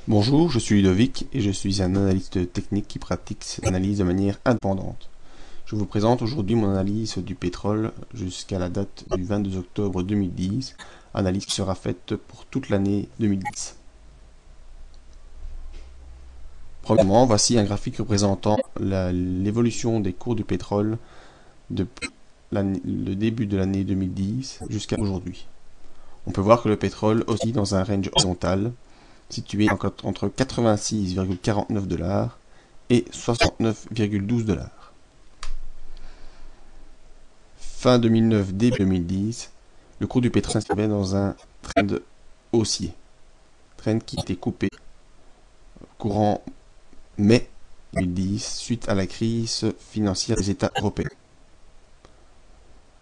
Bonjour, je suis Ludovic et je suis un analyste technique qui pratique cette analyse de manière indépendante. Je vous présente aujourd'hui mon analyse du pétrole jusqu'à la date du 22 octobre 2010, analyse qui sera faite pour toute l'année 2010. Premièrement, voici un graphique représentant l'évolution des cours du pétrole depuis le début de l'année 2010 jusqu'à aujourd'hui. On peut voir que le pétrole oscille dans un range horizontal situé entre 86,49 $ et 69,12 $. Fin 2009, début 2010, le cours du pétrole s'inscrivait dans un trend haussier, trend qui était coupé courant mai 2010 suite à la crise financière des États européens.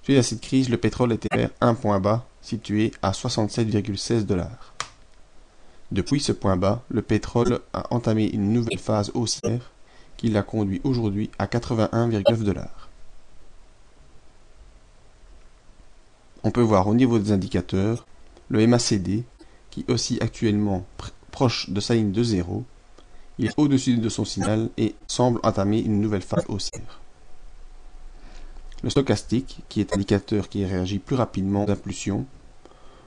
Suite à cette crise, le pétrole était vers un point bas situé à 67,16 $. Depuis ce point bas, le pétrole a entamé une nouvelle phase haussière qui l'a conduit aujourd'hui à 81,9 $. On peut voir au niveau des indicateurs le MACD qui oscille actuellement proche de sa ligne de 0. Il est au-dessus de son signal et semble entamer une nouvelle phase haussière. Le stochastique, qui est un indicateur qui réagit plus rapidement d'impulsion,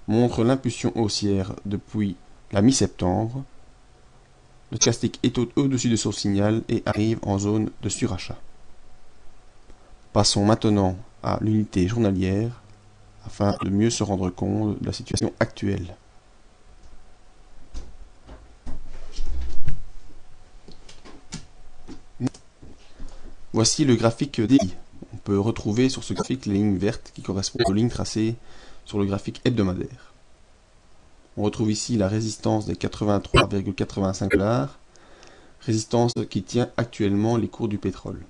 montre l'impulsion haussière depuis la mi-septembre. Le stochastique est au-dessus de son signal et arrive en zone de surachat. Passons maintenant à l'unité journalière afin de mieux se rendre compte de la situation actuelle. Voici le graphique DI. On peut retrouver sur ce graphique les lignes vertes qui correspondent aux lignes tracées sur le graphique hebdomadaire. On retrouve ici la résistance des 83,85 $, résistance qui tient actuellement les cours du pétrole.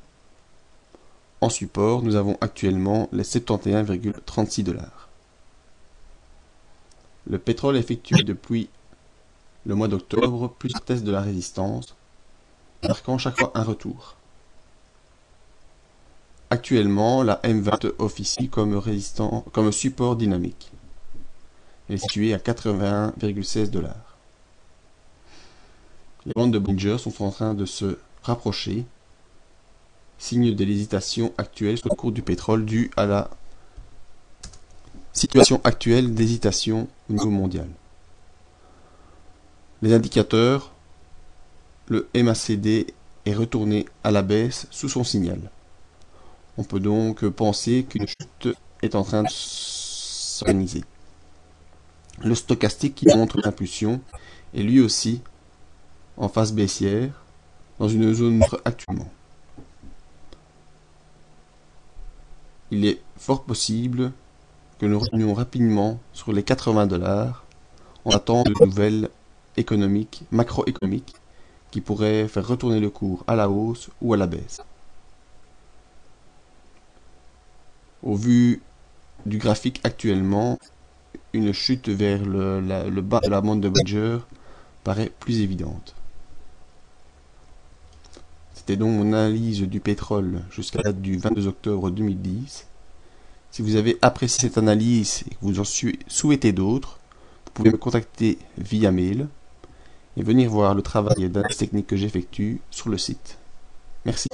En support, nous avons actuellement les 71,36 $. Le pétrole effectue depuis le mois d'octobre plusieurs tests de la résistance, marquant chaque fois un retour. Actuellement, la M20 officie comme support dynamique. Elle est située à 81,16 $. Les bandes de Bollinger sont en train de se rapprocher, signe de l'hésitation actuelle sur le cours du pétrole due à la situation actuelle d'hésitation au niveau mondial. Les indicateurs, le MACD est retourné à la baisse sous son signal. On peut donc penser qu'une chute est en train de s'organiser. Le stochastique qui montre l'impulsion est lui aussi en phase baissière dans une zone neutre actuellement. Il est fort possible que nous revenions rapidement sur les 80 $ en attendant de nouvelles macroéconomiques qui pourraient faire retourner le cours à la hausse ou à la baisse. Au vu du graphique actuellement, une chute vers le bas de la bande de Bollinger paraît plus évidente. C'était donc mon analyse du pétrole jusqu'à la date du 22 octobre 2010. Si vous avez apprécié cette analyse et que vous en souhaitez d'autres, vous pouvez me contacter via mail et venir voir le travail d'analyse technique que j'effectue sur le site. Merci.